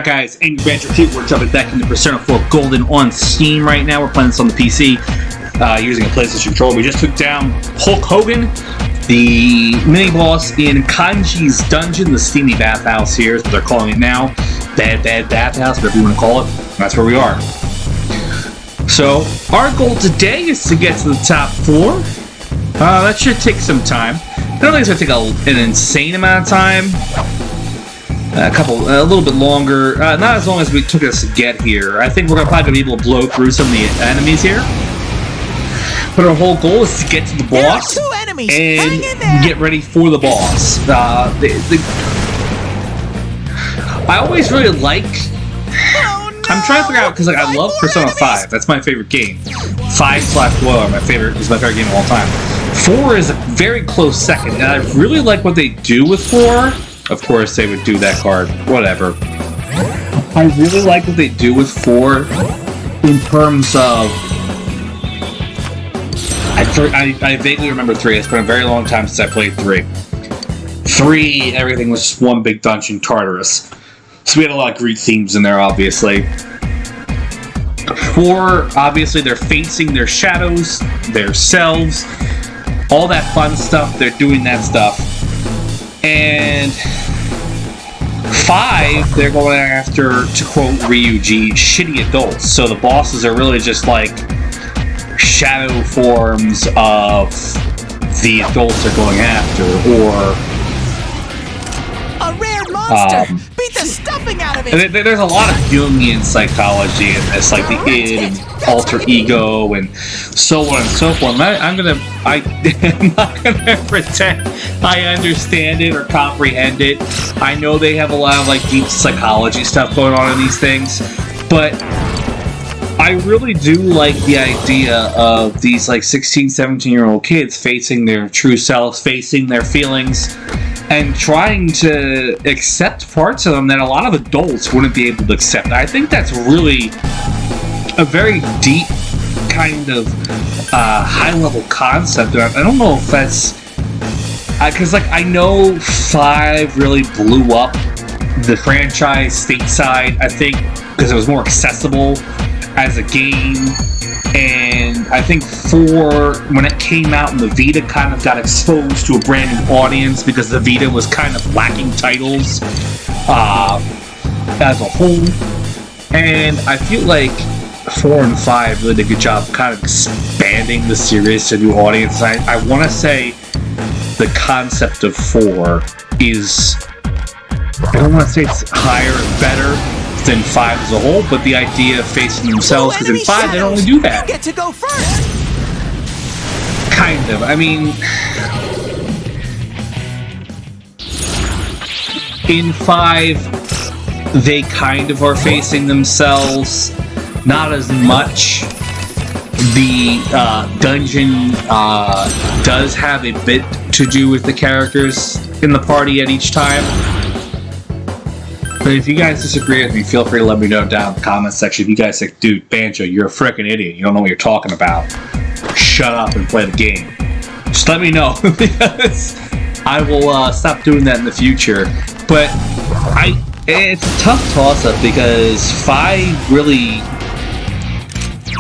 Alright guys, Angry Banter 2, we're jumping back into Persona 4 Golden on Steam right now. We're playing this on the PC using a PlayStation controller. We just took down Hulk Hogan, the mini-boss in Kanji's Dungeon, the steamy bathhouse here is what they're calling it now. Bad bathhouse, whatever you want to call it. That's where we are. So, our goal today is to get to the top 4. That should take some time. I don't think it's going to take an insane amount of time. A little bit longer. Not as long as we took us to get here. I think we're probably going to be able to blow through some of the enemies here. But our whole goal is to get to the boss and get ready for the boss. I always really like... I'm trying to figure out, because I love Persona 5. That's my favorite game. 5/Dweller is my favorite game of all time. 4 is a very close second, and I really like what they do with 4. Of course, they would do that card. Whatever. I really like what they do with 4 in terms of... I vaguely remember 3. It's been a very long time since I played 3. 3, everything was just one big dungeon, Tartarus. So we had a lot of Greek themes in there, obviously. 4, obviously, they're facing their shadows, their selves, all that fun stuff. They're doing that stuff. And 5, they're going after, to quote Ryuji, shitty adults. So the bosses are really just like shadow forms of the adults they're going after, or a rare monster. Beat the stuffing out of it. There's a lot of Jungian psychology in this, like the id and alter ego and so on and so forth. I'm not gonna pretend I understand it or comprehend it. I know they have a lot of like deep psychology stuff going on in these things, but I really do like the idea of these like 16, 17-year-old kids facing their true selves, facing their feelings, and trying to accept parts of them that a lot of adults wouldn't be able to accept. I think that's really a very deep kind of high-level concept. I don't know if that's... Because like I know 5 really blew up the franchise stateside, I think, because it was more accessible as a game, and I think 4, when it came out in the Vita, kind of got exposed to a brand new audience because the Vita was kind of lacking titles as a whole, and I feel like 4 and 5 really did a good job kind of expanding the series to new audiences. I want to say the concept of 4 is, I don't want to say it's higher and better than 5 as a whole, but the idea of facing themselves, because in 5 they don't only do that. You get to go first. Kind of. I mean, in 5 they kind of are facing themselves, not as much. The dungeon does have a bit to do with the characters in the party at each time. But if you guys disagree with me, feel free to let me know down in the comments section. If you guys say, dude, Banjo, you're a freaking idiot. You don't know what you're talking about. Shut up and play the game. Just let me know, because I will stop doing that in the future. But it's a tough toss-up, because 5 really,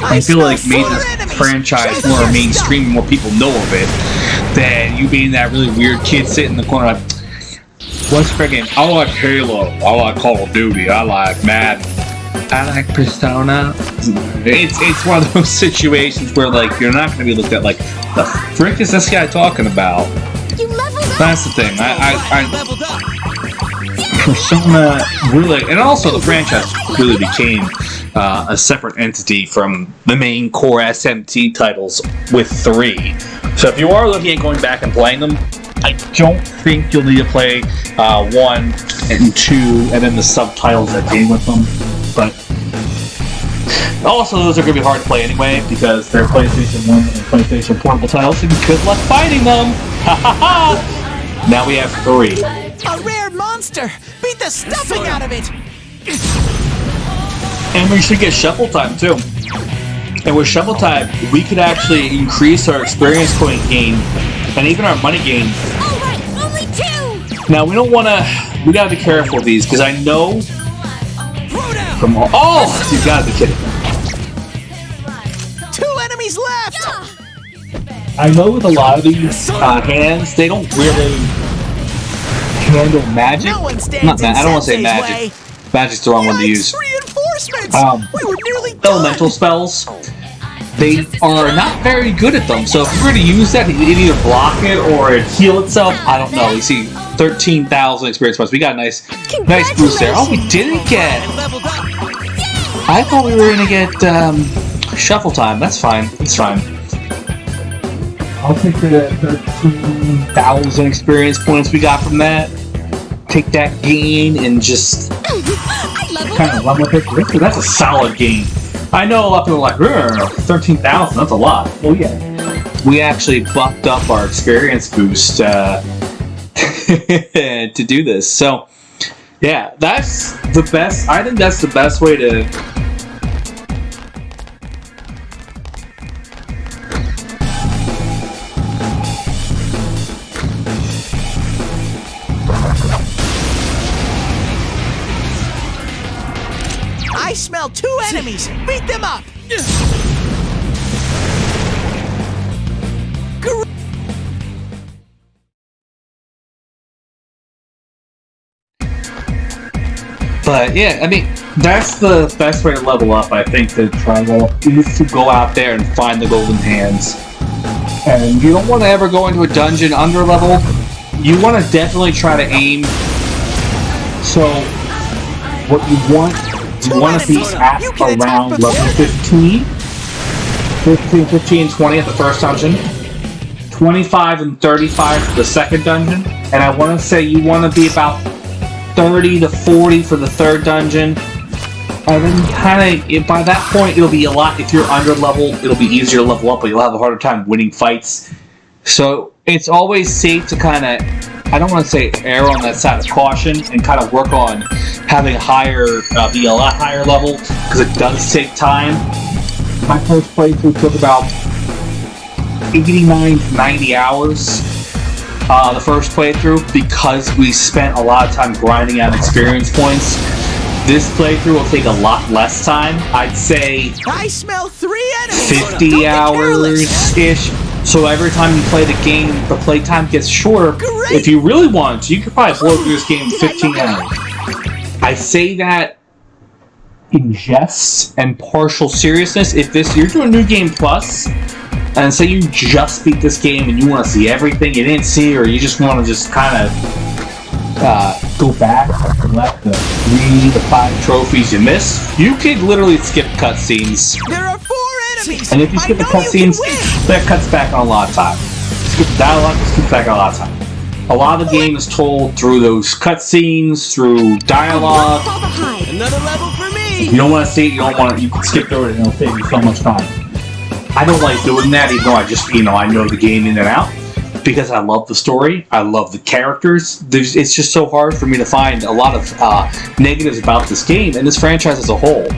I feel like, made this franchise more mainstream and more people know of it, than you being that really weird kid sitting in the corner like, what's freaking? I like Halo. I like Call of Duty. I like Madden. I like Persona. It's one of those situations where like you're not going to be looked at like, the frick is this guy talking about? You leveled up. That's the thing. Persona really, and also the franchise really became a separate entity from the main core SMT titles with 3. So if you are looking at going back and playing them, I don't think you'll need to play 1 and 2 and then the subtitles that came with them. But also, those are going to be hard to play anyway because they're PlayStation 1 and PlayStation Portable titles, and good luck fighting them! Ha ha ha! Now we have 3. A rare monster! Beat the stuffing out of it! And we should get Shuffle Time too. And with Shuffle Time, we could actually increase our experience point gain and even our money gain. Alright, only 2! Now we gotta be careful with these, because I know Come on. Oh, you gotta be kidding. 2 enemies left. I know with a lot of these hands, they don't really handle magic. No one stands Not that. I don't want to say in magic. Sensei's way. Magic's the wrong one to use. Reinforcements. We were nearly done. Elemental spells. They are not very good at them. So if you were to use that, it either block it or it heal itself. I don't know. You see, 13,000 experience points. We got a nice boost there. Oh, we didn't get. Leveled up. I thought we were gonna get shuffle time. That's fine. That's fine. I'll take the 13,000 experience points we got from that. Take that gain and just kind of run with it. That's a solid gain. I know a lot of people are like, 13,000, that's a lot. Well, yeah. We actually buffed up our experience boost to do this. So, yeah, that's the best. I think that's the best way to. I smell 2 enemies. Beat them up. But yeah, I mean, that's the best way to level up, I think, to travel, is to go out there and find the golden hands. And you don't want to ever go into a dungeon under level. You want to definitely try to aim. So, what you want to be at around level 15, 20 at the first dungeon, 25 and 35 for the second dungeon, and I want to say you want to be about 30 to 40 for the third dungeon, and then kind of by that point it'll be a lot. If you're under level, it'll be easier to level up, but you'll have a harder time winning fights. So it's always safe to kind of, I don't want to say err on that side of caution, and kind of work on having be a lot higher level, because it does take time. My first playthrough took about 89 to 90 hours. The first playthrough, because we spent a lot of time grinding out experience points. This playthrough will take a lot less time. I'd say I smell 3 enemies. 50 hours-ish. So every time you play the game, the playtime gets shorter. Great. If you really want to, you could probably blow through this game in 15 hours. I say that in jest and partial seriousness. If you're doing New Game Plus, and say you just beat this game and you want to see everything you didn't see, or you just want to just kind of go back and collect the 3 to 5 trophies you missed, you could literally skip cutscenes. There are 4 enemies. And if you skip the cutscenes, that cuts back on a lot of time. Skip the dialogue, it cuts back on a lot of time. A lot of the game is told through those cutscenes, through dialogue. Another level for me. You don't want to see it, you can skip through it and it'll save you so much time. I don't like doing that, even though I know the game in and out, because I love the story, I love the characters. It's just so hard for me to find a lot of negatives about this game and this franchise as a whole.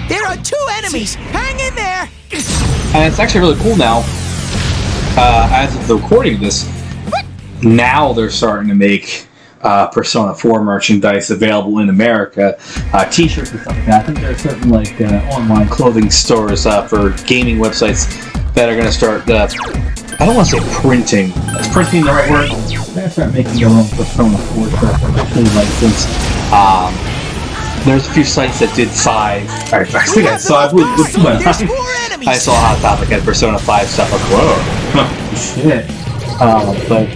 There are 2 enemies. Hang in there. And it's actually really cool now, as of the recording of this, now they're starting to make Persona 4 merchandise available in America, t-shirts and stuff like that. I think there are certain online clothing stores for gaming websites that are going to start, I don't want to say printing. Is printing the right word? They're going to start making their own Persona 4 shirts, officially licensed. There's a few sites that did 5. I think I saw I saw Hot Topic had Persona 5 stuff. Like, whoa, shit. But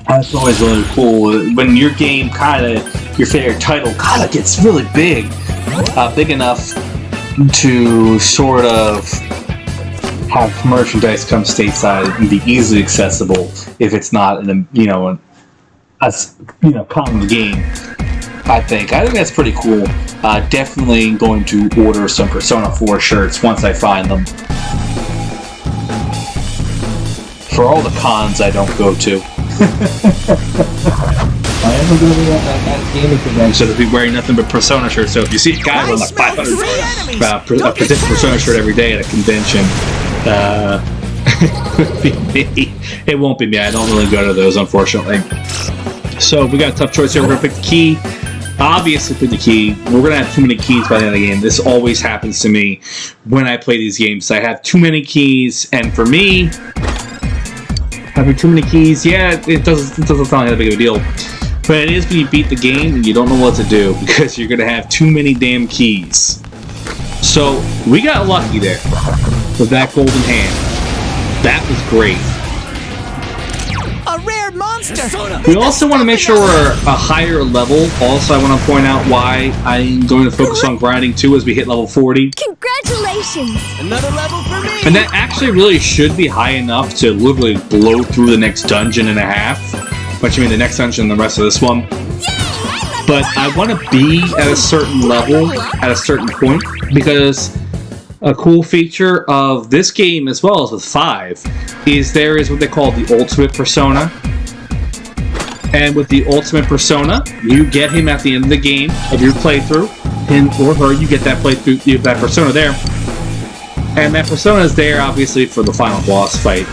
that's always really cool when your game your favorite title gets really big, big enough to sort of have merchandise come stateside and be easily accessible if it's not in a common game. I think that's pretty cool. Definitely going to order some Persona 4 shirts once I find them. For all the cons I don't go to. I am going to be at that gaming convention, so to be wearing nothing but Persona shirts. So if you see a guy with like 500 a Persona shirt every day at a convention, it won't be me. I don't really go to those, unfortunately. So we got a tough choice here. We're gonna pick the key. Obviously pick the key. We're gonna have too many keys by the end of the game. This always happens to me when I play these games. I have too many keys, and for me, having too many keys, yeah, it doesn't sound like that big of a deal. But it is when you beat the game and you don't know what to do because you're gonna have too many damn keys. So we got lucky there with that golden hand. That was great. A rare monster. We also want to make sure we're a higher level. Also, I want to point out why I'm going to focus on grinding too as we hit level 40. Congratulations! Another level for me. And that actually really should be high enough to literally blow through the next dungeon and a half. Which I mean the next dungeon and the rest of this one. But I want to be at a certain level at a certain point because a cool feature of this game as well as with 5 is there is what they call the ultimate persona. And with the ultimate persona, you get him at the end of the game of your playthrough. Him or her, you get that playthrough, you have that persona there. And that persona is there obviously for the final boss fight.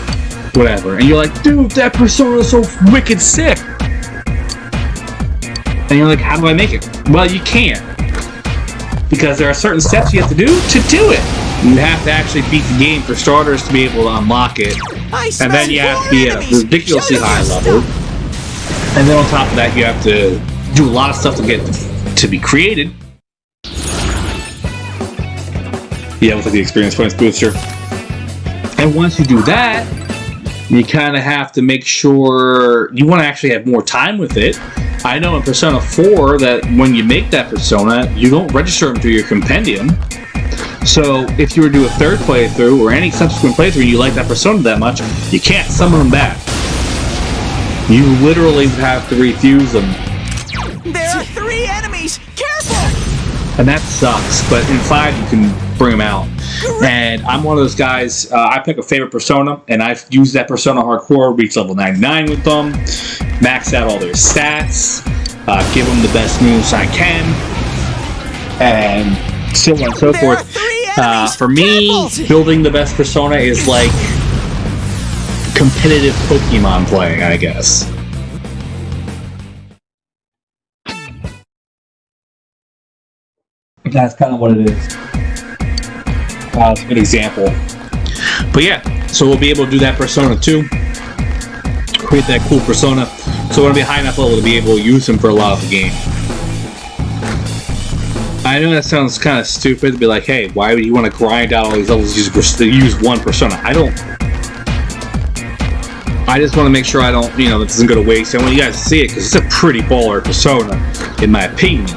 Whatever. And you're like, dude, that persona is so wicked sick. And you're like, how do I make it? Well, you can't. Because there are certain steps you have to do it. You have to actually beat the game for starters to be able to unlock it. And then you have to be at a ridiculously high level. And then on top of that, you have to do a lot of stuff to get to be created. Yeah, with the experience points booster. And once you do that, you kind of have to make sure you want to actually have more time with it. I know in Persona 4 that when you make that persona, you don't register them through your compendium. So if you were to do a third playthrough or any subsequent playthrough and you like that persona that much, you can't summon them back. You literally would have to refuse them. There are 3 enemies. Careful! And that sucks, but in 5 you can bring them out. And I'm one of those guys, I pick a favorite persona, and I've used that persona hardcore, reach level 99 with them, max out all their stats, give them the best moves I can, and so on and so forth. For me, building the best persona is like competitive Pokemon playing, I guess. That's kind of what it is. It's a good example. But yeah, so we'll be able to do that persona too. Create that cool persona. So we're going to be high enough level to be able to use him for a lot of the game. I know that sounds kind of stupid to be like, hey, why would you want to grind out all these levels to use one persona? I just want to make sure I don't, that doesn't go to waste. I want you guys to see it because it's a pretty baller persona, in my opinion.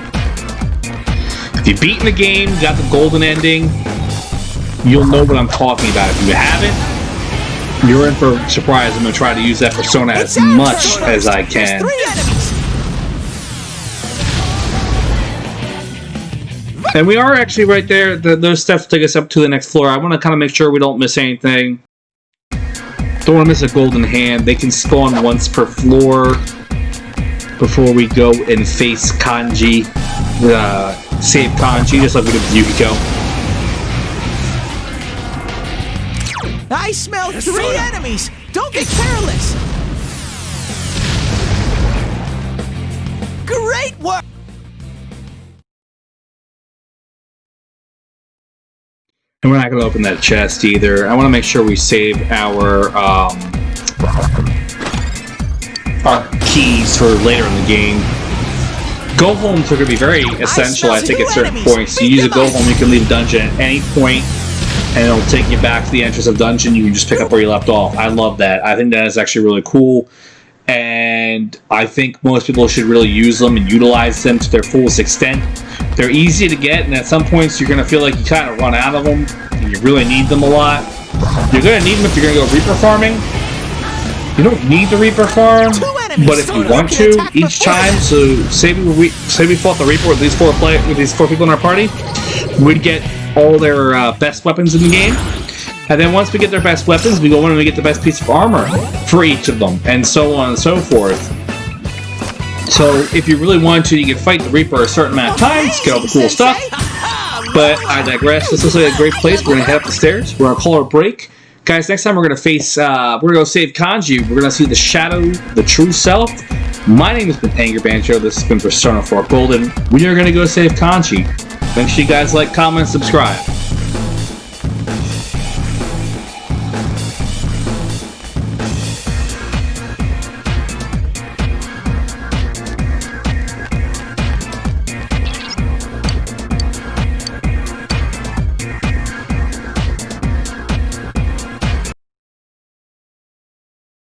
If you've beaten the game, got the golden ending, you'll know what I'm talking about. If you haven't, you're in for a surprise. I'm going to try to use that persona as much as I can. And we are actually right there. Those steps take us up to the next floor. I want to kind of make sure we don't miss anything. Don't want to miss a golden hand. They can spawn once per floor before we go and face Kanji. Save Kanji, just like we did with Yukiko. I smell 3 enemies! Don't get careless! Great work! And we're not going to open that chest either. I want to make sure we save our keys for later in the game. Go homes are going to be very essential, I think, at certain points. You use a go home, you can leave a dungeon at any point, and it'll take you back to the entrance of dungeon. You can just pick up where you left off. I love that. I think that is actually really cool, and I think most people should really use them and utilize them to their fullest extent. They're easy to get, and at some points you're going to feel like you kind of run out of them, and you really need them a lot. You're going to need them if you're going to go Reaper farming. You don't need the Reaper farm, but if you want to, each time, so say we fought the Reaper with these 4 people in our party, we'd get all their best weapons in the game, and then once we get their best weapons, we go in and we get the best piece of armor for each of them, and so on and so forth. So if you really want to, you can fight the Reaper a certain amount of times, get all the cool stuff, but I digress. This looks like a great place. We're going to head up the stairs, we're going to call our break, Guys, next time we're gonna face, we're gonna go save Kanji. We're gonna see the shadow, the true self. My name has been Anger Banjo. This has been Persona 4 Golden. We are gonna go save Kanji. Make sure you guys like, comment, subscribe.